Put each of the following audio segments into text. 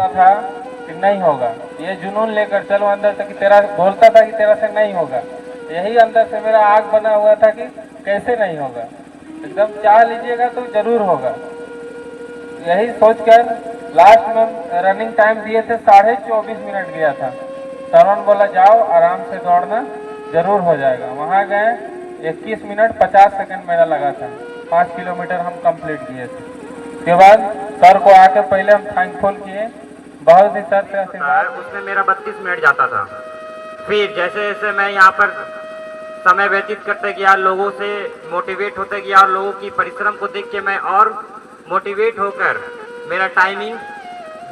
बोलता था कि नहीं होगा, ये जुनून लेकर चलो अंदर से कि तेरा बोलता था कि तेरा से नहीं होगा, यही अंदर से मेरा आग बना हुआ था कि कैसे नहीं होगा, एकदम चाह लीजिएगा तो जरूर होगा। यही सोचकर लास्ट में रनिंग टाइम दिए थे 24.5 मिनट दिया था। सरवन बोला जाओ आराम से दौड़ना, जरूर हो जाएगा। वहाँ गए 21 मिनट 50 सेकंड मेरा लगा था, 5 किलोमीटर हम कंप्लीट किए थे। उसके बाद सर को आके पहले हम थैंकफुल किए, बहुत ही सर से आशीर्वाद। उसमें मेरा 32 मिनट जाता था। फिर जैसे जैसे मैं यहाँ पर समय व्यतीत करते गया, लोगों से मोटिवेट होते गया और लोगों की परिश्रम को देख के मैं और मोटिवेट होकर मेरा टाइमिंग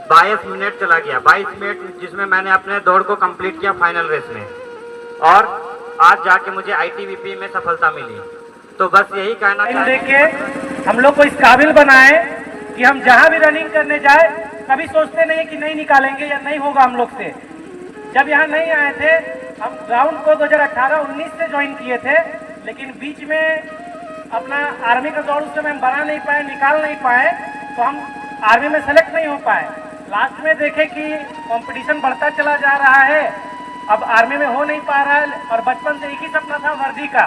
22 मिनट चला गया, 22 मिनट, जिसमें मैंने अपने दौड़ को कंप्लीट किया फाइनल रेस में, और आज जाके मुझे आईटीबीपी में सफलता मिली। तो बस यही कहना देखिए हम लोग को इस काबिल बनाए कि हम जहां भी रनिंग करने जाए कभी सोचते नहीं कि नहीं निकालेंगे या नहीं होगा हम लोग से। जब यहाँ नहीं आए थे, हम ग्राउंड को 2018-19 से ज्वाइन किए थे, लेकिन बीच में अपना आर्मी का दौड़ उस समय हम बना नहीं पाए, निकाल नहीं पाए, तो हम आर्मी में सेलेक्ट नहीं हो पाए। लास्ट में देखे कि कंपटीशन बढ़ता चला जा रहा है, अब आर्मी में हो नहीं पा रहा है, और बचपन से एक ही सपना था वर्दी का।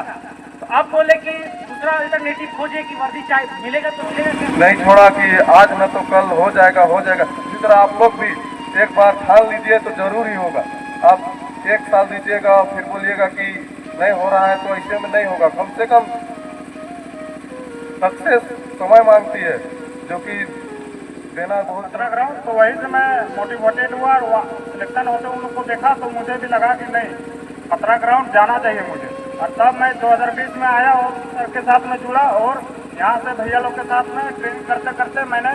तो अब बोले कि दूसरा अल्टरनेटिव खोजे कि वर्दी चाहिए, मिलेगा तो मिलेगा नहीं छोड़ा कि आज न तो कल हो जाएगा हो जाएगा। इसी तरह आप लोग भी एक बार ठान लीजिए तो जरूर ही होगा। आप 1 साल दीजिएगा और फिर बोलिएगा कि नहीं हो रहा है, तो ऐसे में नहीं होगा। कम से कम सक्सेस समय मांगती है, जो कि देना बहुत। ग्राउंड तो वहीं से मैं मोटिवेटेड हुआ और सिलेक्शन होते उन लोग को देखा तो मुझे भी लगा कि नहीं, पतरा ग्राउंड जाना चाहिए मुझे। और तब मैं 2020 में आया और सर के साथ में जुड़ा, और यहाँ से भैया लोग के साथ में ट्रेनिंग करते करते मैंने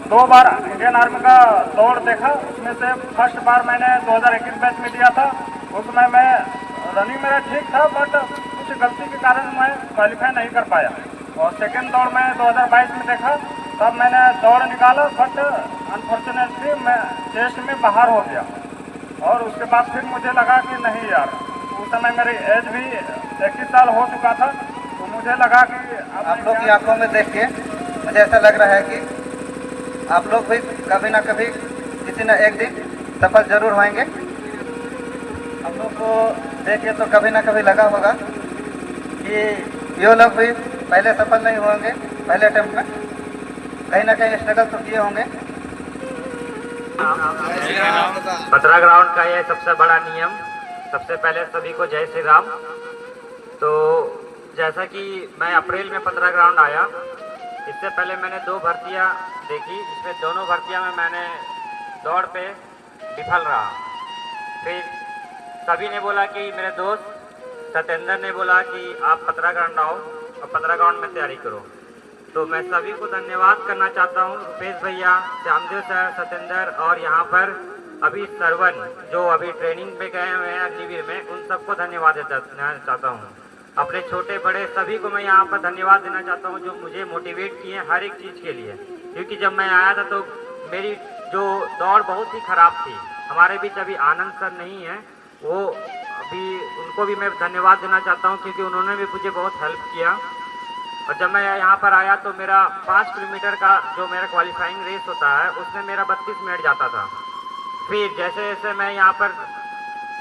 2 बार इंडियन आर्मी का दौड़ देखा। उसमें से फर्स्ट बार मैंने 2021 बैच में दिया था। उसमें मैं रनिंग मेरा ठीक था, बट कुछ गलती के कारण मैं क्वालिफाई नहीं कर पाया। और सेकेंड दौड़ मैं 2022 में देखा, तब मैंने दौड़ निकाला, बट अनफॉर्चुनेटली मैं टेस्ट में बाहर हो गया। और उसके बाद फिर मुझे लगा कि नहीं यार, उस समय मेरी एज भी 21 साल हो चुका था, तो मुझे लगा कि आप लोग की आंखों में देख के मुझे ऐसा लग रहा है कि आप लोग भी कभी ना कभी किसी न एक दिन सफल जरूर होंगे। हम लोग को देख के तो कभी ना कभी लगा होगा कि ये लोग भी पहले सफल नहीं होंगे, पहले अटेम्प्ट में कहीं ना कहीं स्ट्रगल तो किए होंगे। पतरा ग्राउंड का यह सबसे बड़ा नियम। सबसे पहले सभी को जय श्री राम। तो जैसा कि मैं अप्रैल में पतरा ग्राउंड आया, इससे पहले मैंने 2 भर्तियां देखी, जिसमें दोनों भर्तियां में मैंने दौड़ पे विफल रहा। फिर सभी ने बोला कि मेरे दोस्त सत्येंद्र ने बोला कि आप पतरा ग्राउंड आओ और पतरा ग्राउंड में तैयारी करो। तो मैं सभी को धन्यवाद करना चाहता हूँ, रुपेश भैया, श्यामदेव सर, सत्येंद्र, और यहाँ पर अभी सरवन जो अभी ट्रेनिंग पे गए हुए हैं अग्निवीर में, उन सबको धन्यवाद देना चाहता हूँ। अपने छोटे बड़े सभी को मैं यहाँ पर धन्यवाद देना चाहता हूँ, जो मुझे मोटिवेट किए हर एक चीज़ के लिए। क्योंकि जब मैं आया था तो मेरी जो दौड़ बहुत ही ख़राब थी। हमारे बीच अभी आनंद सर नहीं है, वो अभी उनको भी मैं धन्यवाद देना चाहता हूँ, क्योंकि उन्होंने भी मुझे बहुत हेल्प किया। और जब मैं यहाँ पर आया तो मेरा 5 किलोमीटर का जो मेरा क्वालिफाइंग रेस होता है, उसमें मेरा 32 मिनट जाता था। फिर जैसे जैसे मैं यहाँ पर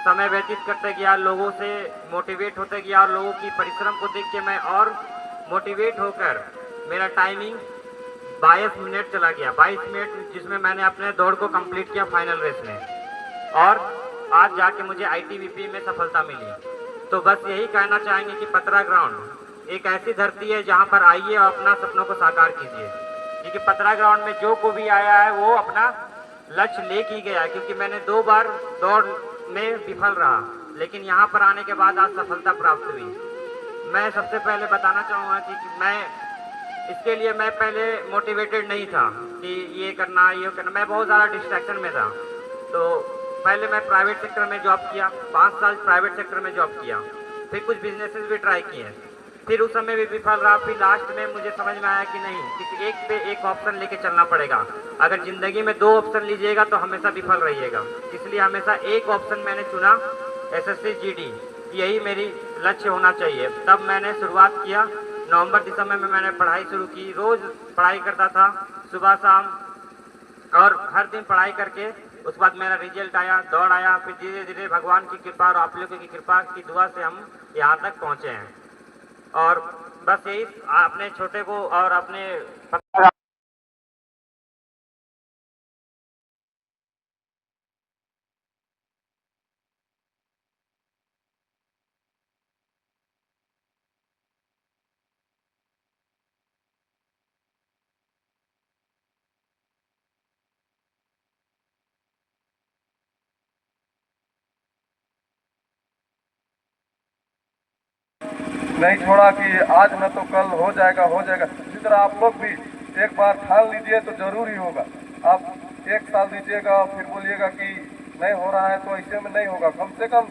समय व्यतीत करते गया, लोगों से मोटिवेट होते गया और लोगों की परिश्रम को देख के मैं और मोटिवेट होकर मेरा टाइमिंग 22 मिनट चला गया, 22 मिनट, जिसमें मैंने अपने दौड़ को कंप्लीट किया फाइनल रेस में, और आज जाके मुझे आईटीबीपी में सफलता मिली। तो बस यही कहना चाहेंगे कि पतरा ग्राउंड एक ऐसी धरती है जहाँ पर आइए और अपना सपनों को साकार कीजिए। क्योंकि पतरा ग्राउंड में जो कोई भी आया है वो अपना लक्ष्य लेके गया। क्योंकि मैंने 2 बार दौड़ में विफल रहा, लेकिन यहाँ पर आने के बाद आज सफलता प्राप्त हुई। मैं सबसे पहले बताना चाहूँगा कि मैं इसके लिए मैं पहले मोटिवेटेड नहीं था कि ये करना ये करना, मैं बहुत ज़्यादा डिस्ट्रैक्शन में था। तो पहले मैं प्राइवेट सेक्टर में जॉब किया, 5 साल प्राइवेट सेक्टर में जॉब किया, फिर कुछ बिजनेसेस भी ट्राई किए, फिर उस समय भी विफल रहा। फिर लास्ट में मुझे समझ में आया कि नहीं, किसी एक पे एक ऑप्शन लेके चलना पड़ेगा। अगर ज़िंदगी में 2 ऑप्शन लीजिएगा तो हमेशा विफल रहिएगा। इसलिए हमेशा एक ऑप्शन मैंने चुना, SSC GD, यही मेरी लक्ष्य होना चाहिए। तब मैंने शुरुआत किया, नवंबर दिसंबर में मैंने पढ़ाई शुरू की, रोज़ पढ़ाई करता था, सुबह शाम और हर दिन पढ़ाई करके उसके बाद मेरा रिजल्ट आया, दौड़ आया, फिर धीरे धीरे भगवान की कृपा और आप लोगों की कृपा की दुआ से हम यहाँ तक पहुँचे हैं। और बस यही अपने छोटे को और अपने नहीं छोड़ा कि आज न तो कल हो जाएगा हो जाएगा। इसी तरह आप लोग भी एक बार ठान लीजिए तो जरूर ही होगा। आप एक साल दीजिएगा और फिर बोलिएगा कि नहीं हो रहा है, तो ऐसे में नहीं होगा। कम से कम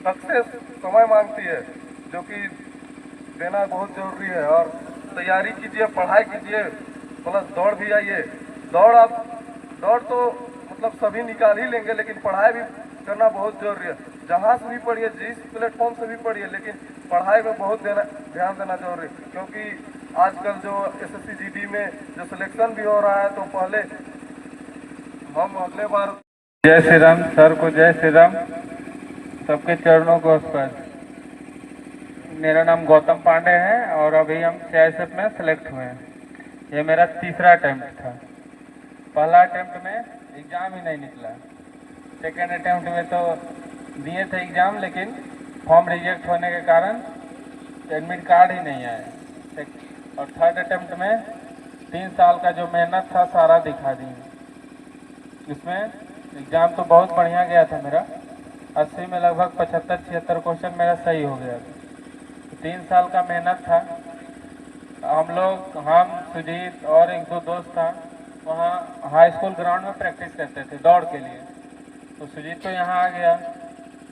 सक्सेस समय मांगती है, जो कि देना बहुत जरूरी है। और तैयारी कीजिए, पढ़ाई कीजिए, प्लस दौड़ भी आइए। दौड़ तो मतलब सभी निकाल ही लेंगे, लेकिन पढ़ाई भी करना बहुत जरूरी है। जहाँ से भी पढ़िए, जिस प्लेटफॉर्म से भी पढ़िए, लेकिन पढ़ाई में बहुत ध्यान देना जरूरी है। क्योंकि आजकल जो SSC GD में जो सिलेक्शन भी हो रहा है, तो पहले हम अगले बार जय श्री राम। सर को जय श्री राम, सबके चरणों को स्पर्श। मेरा नाम गौतम पांडे है और अभी हम CISF में सेलेक्ट हुए हैं। ये मेरा तीसरा अटेम्प्ट था। पहला अटेम्प्ट में एग्ज़ाम ही नहीं निकला। सेकेंड अटेम्प्ट में तो दिए थे एग्ज़ाम, लेकिन फॉर्म रिजेक्ट होने के कारण एडमिट कार्ड ही नहीं आया। और थर्ड अटेम्प्ट में 3 साल का जो मेहनत था सारा दिखा दी। इसमें एग्ज़ाम तो बहुत बढ़िया गया था मेरा, 80 में लगभग 75-76 क्वेश्चन मेरा सही हो गया था। 3 साल का मेहनत था। हम सुजीत और 1-2 दोस्त था, वहाँ हाई स्कूल ग्राउंड में प्रैक्टिस करते थे दौड़ के लिए। तो सुजीत तो यहाँ आ गया।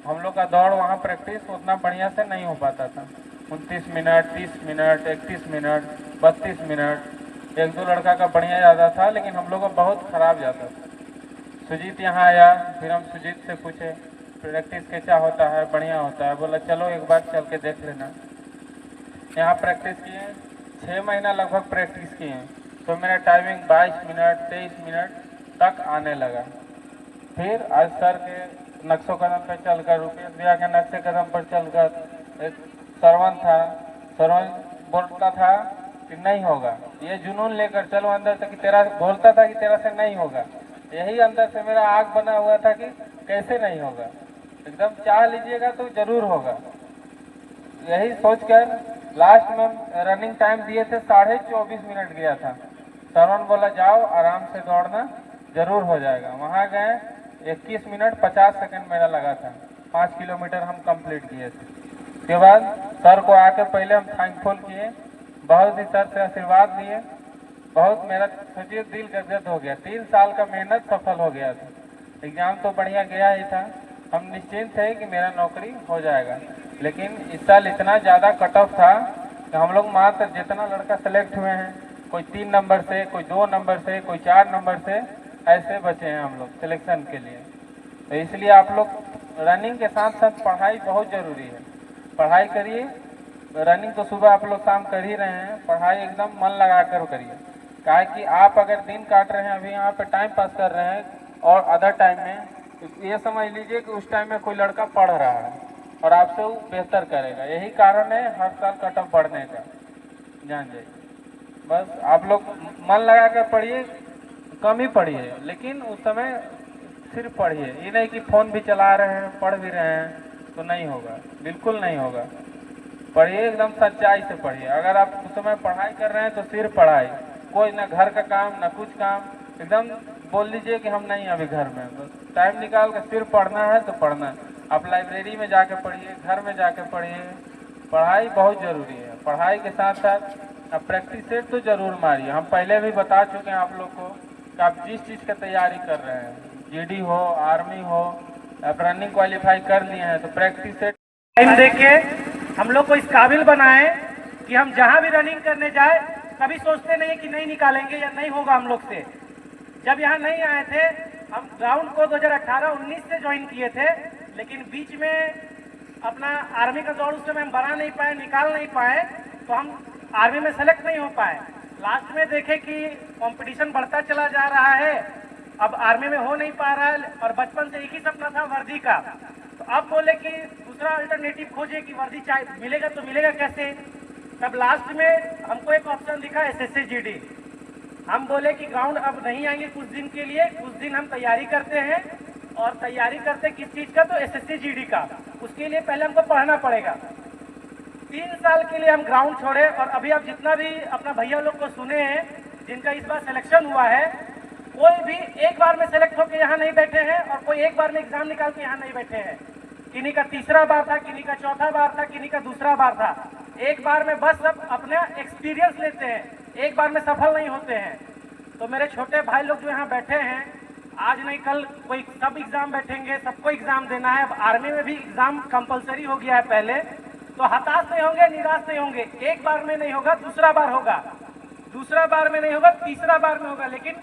हम लोग का दौड़ वहाँ प्रैक्टिस उतना बढ़िया से नहीं हो पाता था। 29 मिनट, 30 मिनट, 31 मिनट, 32 मिनट, 1-2 लड़का का बढ़िया ज़्यादा था, लेकिन हम लोग का बहुत ख़राब जाता था। सुजीत यहाँ आया, फिर हम सुजीत से पूछे प्रैक्टिस कैसा होता है, बढ़िया होता है। बोला चलो एक बार चल के देख लेना। यहाँ प्रैक्टिस किए, 6 महीना लगभग प्रैक्टिस किए, तो मेरा टाइमिंग 22 मिनट 23 मिनट तक आने लगा। फिर आज सर के नक्शों कदम पर चलकर, रुपये दिया के नक्शे कदम पर चलकर, एक सरवन था, सरवन बोलता था कि नहीं होगा, ये जुनून लेकर चलो अंदर तक कि तेरा, बोलता था कि तेरा से नहीं होगा। यही अंदर से मेरा आग बना हुआ था कि कैसे नहीं होगा, एकदम चाह लीजिएगा तो जरूर होगा। यही सोचकर लास्ट में रनिंग टाइम दिए थे, 24.5 मिनट गया था। सरवन बोला जाओ आराम से दौड़ना, जरूर हो जाएगा। वहाँ गए, 21 मिनट 50 सेकंड मेरा लगा था। 5 किलोमीटर हम कंप्लीट किए थे। उसके बाद सर को आके पहले हम थैंकफुल किए, बहुत ही सर से आशीर्वाद लिए। बहुत मेरा सोचिए दिल गदगद हो गया। 3 साल का मेहनत सफल हो गया था। एग्जाम तो बढ़िया गया ही था, हम निश्चिंत थे कि मेरा नौकरी हो जाएगा। लेकिन इस साल इतना ज़्यादा कट ऑफ था कि हम लोग मात्र जितना लड़का सेलेक्ट हुए हैं, कोई 3 नंबर से, कोई 2 नंबर से, कोई 4 नंबर से, ऐसे बचे हैं हम लोग सिलेक्शन के लिए। तो इसलिए आप लोग रनिंग के साथ साथ पढ़ाई बहुत ज़रूरी है। पढ़ाई करिए, रनिंग तो सुबह आप लोग शाम कर ही रहे हैं, पढ़ाई एकदम मन लगा कर करिए। काहे कि आप अगर दिन काट रहे हैं, अभी यहाँ पे टाइम पास कर रहे हैं, और अदर टाइम में तो ये समझ लीजिए कि उस टाइम में कोई लड़का पढ़ रहा है और आपसे वो बेहतर करेगा। यही कारण है हर साल कट ऑफ बढ़ने का, जान जाइए। बस आप लोग मन लगा कर पढ़िए, कम ही पढ़िए, लेकिन उस समय सिर्फ पढ़िए। ये नहीं कि फ़ोन भी चला रहे हैं, पढ़ भी रहे हैं, तो नहीं होगा, बिल्कुल नहीं होगा। पढ़िए, एकदम सच्चाई से पढ़िए। अगर आप उस समय पढ़ाई कर रहे हैं तो सिर्फ पढ़ाई, कोई ना घर का काम ना कुछ काम, एकदम बोल लीजिए कि हम नहीं अभी घर में, बस टाइम निकाल कर सिर्फ पढ़ना है तो पढ़ना है। आप लाइब्रेरी में जाके पढ़िए, घर में जाके पढ़िए। पढ़ाई बहुत ज़रूरी है। पढ़ाई के साथ साथ आप प्रैक्टिस सेट तो ज़रूर मारिए। हम पहले भी बता चुके हैं आप लोग को कि आप जिस चीज़ की तैयारी कर रहे हैं, GD हो, आर्मी हो, आप रनिंग क्वालिफाई कर लिए हैं, तो प्रैक्टिस सेट टाइम देके हम लोग को इस काबिल बनाए कि हम जहाँ भी रनिंग करने जाए कभी सोचते नहीं कि नहीं निकालेंगे या नहीं होगा हम लोग से। जब यहाँ नहीं आए थे, हम ग्राउंड को 2018-19 से ज्वाइन किए थे, लेकिन बीच में अपना आर्मी का दौड़ उस समय हम बना नहीं पाए, निकाल नहीं पाए, तो हम आर्मी में सेलेक्ट नहीं हो पाए। लास्ट में देखे कि कंपटीशन बढ़ता चला जा रहा है, अब आर्मी में हो नहीं पा रहा है और बचपन से एक ही सपना था वर्दी का, तो अब बोले कि दूसरा अल्टरनेटिव खोजे कि वर्दी चाहिए, मिलेगा तो मिलेगा कैसे। तब लास्ट में हमको एक ऑप्शन दिखा SSC GD। हम बोले कि ग्राउंड अब नहीं आएंगे कुछ दिन के लिए, कुछ दिन हम तैयारी करते हैं। और तैयारी करते किस चीज़ का, तो SSC GD का। उसके लिए पहले हमको पढ़ना पड़ेगा। 3 साल के लिए हम ग्राउंड छोड़े और अभी आप जितना भी अपना भैया लोग को सुने हैं जिनका इस बार सिलेक्शन हुआ है, कोई भी एक बार में सेलेक्ट होकर यहाँ नहीं बैठे हैं और कोई एक बार में एग्जाम निकाल के यहाँ नहीं बैठे हैं। किन्हीं का तीसरा बार था, किन्हीं का चौथा बार था, किन्हीं का दूसरा बार था। एक बार में बस सब अपना एक्सपीरियंस लेते हैं, एक बार में सफल नहीं होते हैं। तो मेरे छोटे भाई लोग जो यहाँ बैठे हैं, आज नहीं कल कोई सब एग्जाम बैठेंगे, सबको एग्जाम देना है। अब आर्मी में भी एग्जाम कंपलसरी हो गया है पहले, तो हताश नहीं होंगे, निराश नहीं होंगे। एक बार में नहीं होगा, दूसरा बार होगा, दूसरा बार में नहीं होगा, तीसरा बार में होगा, लेकिन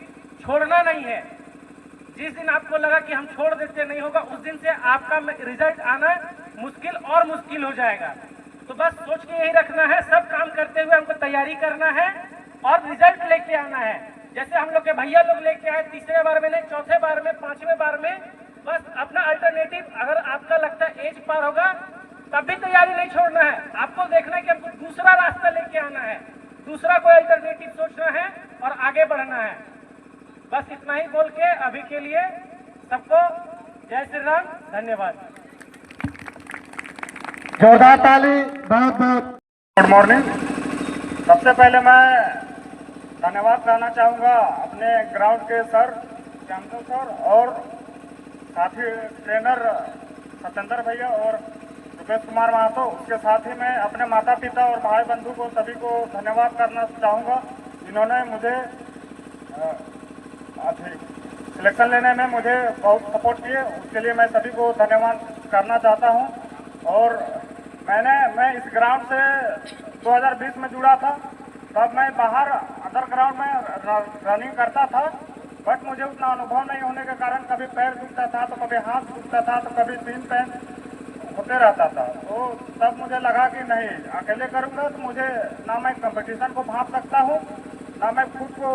छोड़ना नहीं है। जिस दिन आपको लगा कि हम छोड़ देते नहीं होगा, उस दिन से आपका रिजल्ट आना मुश्किल और मुश्किल हो जाएगा। तो बस सोच के यही रखना है, सब काम करते हुए हमको तैयारी करना है और रिजल्ट लेके आना है। जैसे हम लोग के भैया लोग लेके आए, तीसरे बार में नहीं, चौथे बार में, 5वें बार में। बस अपना अल्टरनेटिव, अगर आपका लगता है एज पार होगा तब भी तैयारी नहीं छोड़ना है। आपको देखना है कि हमको दूसरा रास्ता लेके आना है, दूसरा कोई अल्टरनेटिव सोचना है और आगे बढ़ना है। बस इतना ही बोल के अभी के लिए सबको जय श्री राम, धन्यवाद। जोरदार ताली, बहुत बहुत गुड मॉर्निंग। सबसे पहले मैं धन्यवाद कहना चाहूँगा अपने ग्राउंड के सर श्यामदेव सर और साथी ट्रेनर सत्येंद्र भैया और रुपेश कुमार महतो। उसके साथ ही मैं अपने माता पिता और भाई बंधु को सभी को धन्यवाद करना चाहूँगा, जिन्होंने मुझे सिलेक्शन लेने में मुझे बहुत सपोर्ट किए। उसके लिए मैं सभी को धन्यवाद करना चाहता हूँ। और मैं इस ग्राउंड से 2020 में जुड़ा था। तब मैं बाहर अदर ग्राउंड में रनिंग करता था, बट मुझे उतना अनुभव नहीं होने के कारण कभी पैर दुखता था, तो कभी हाथ दुखता था, तो कभी सीन पेन होते रहता था। तो तब मुझे लगा कि नहीं, अकेले करूँगा तो मुझे ना मैं कंपटीशन को भांप सकता हूँ, ना मैं खुद को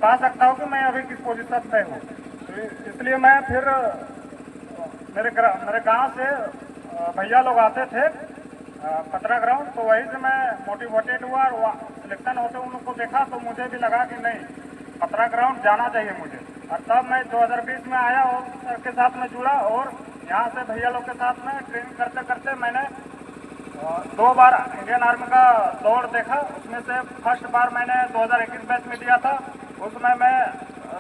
पा सकता हूँ कि मैं अभी किस पोजीशन पे हूँ। तो इसलिए मैं फिर मेरे गांव से भैया लोग आते थे पतरा ग्राउंड, तो वहीं से मैं मोटिवेटेड हुआ और सिलेक्शन होते उन लोग को देखा तो मुझे भी लगा कि नहीं, पतरा ग्राउंड जाना चाहिए मुझे। और तब मैं 2020 में आया और सर के साथ में जुड़ा और यहाँ से भैया लोग के साथ में ट्रेनिंग करते करते मैंने 2 बार इंडियन आर्मी का दौड़ देखा। उसमें से फर्स्ट बार मैंने 2021 बैच में दिया था। उसमें मैं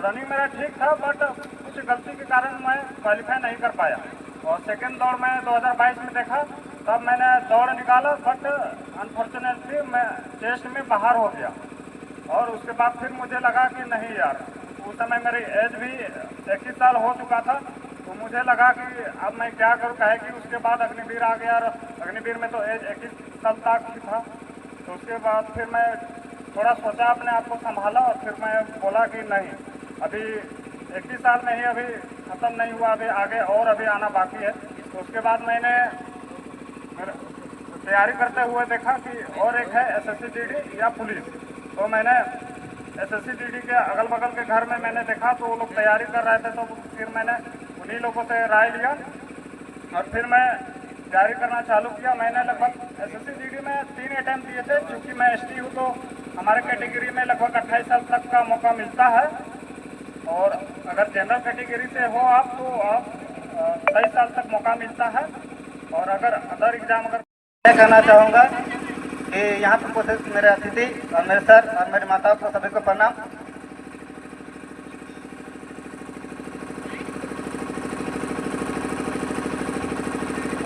रनिंग मेरा ठीक था, बट कुछ गलती के कारण मैं क्वालिफाई नहीं कर पाया। और सेकेंड दौड़ में 2022 में देखा, तब मैंने दौड़ निकाला, बट अनफॉर्चुनेटली मैं टेस्ट में बाहर हो गया। और उसके बाद फिर मुझे लगा कि नहीं यार, उस समय मेरी एज भी 21 साल हो चुका था, तो मुझे लगा कि अब मैं क्या करूँ। कहे कि उसके बाद अग्निवीर आ गया और अग्निवीर में तो एज 21 साल तक की था। तो उसके बाद फिर मैं थोड़ा सोचा, अपने आप को संभाला और फिर मैं बोला कि नहीं, अभी 21 साल में ही अभी ख़त्म नहीं हुआ, अभी आगे और अभी आना बाकी है। तो उसके बाद मैंने तैयारी करते हुए देखा कि और एक है SSC GD या पुलिस। तो मैंने SSC GD के अगल बगल के घर में मैंने देखा तो वो लोग तैयारी कर रहे थे, तो फिर मैंने उन्हीं लोगों से राय लिया और फिर मैं तैयारी करना चालू किया। मैंने लगभग SSC GD में 3 अटैम्प्ट दिए थे, क्योंकि मैं ST हूँ तो हमारे कैटेगरी में लगभग 28 साल तक का मौका मिलता है। और अगर जनरल कैटेगरी से हो आप तो आप 23 साल तक मौका मिलता है। और अगर अदर एग्जाम अगर मैं कहना चाहूँगा कि यहाँ पर उपस्थित मेरे अतिथि और मेरे सर और मेरी माताओं को सभी को प्रणाम।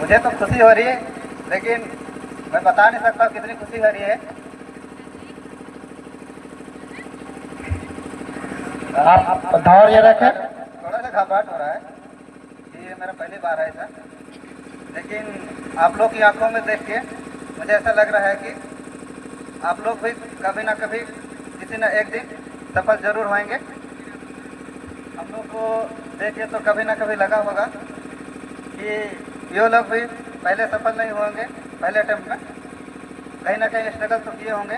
मुझे तो खुशी हो रही है, लेकिन मैं बता नहीं सकता कितनी खुशी हो रही है। आप धैर्य रखें। थोड़ा सा घबराहट हो रहा है, ये मेरा पहली बार है सर, लेकिन आप लोग की आंखों में देख के मुझे ऐसा लग रहा है कि आप लोग भी कभी ना कभी किसी न एक दिन सफल जरूर होंगे। हम लोग को देख के तो कभी ना कभी लगा होगा कि ये लोग भी पहले सफल नहीं होंगे, पहले अटेम्प्ट में कहीं ना कहीं स्ट्रगल तो किए होंगे।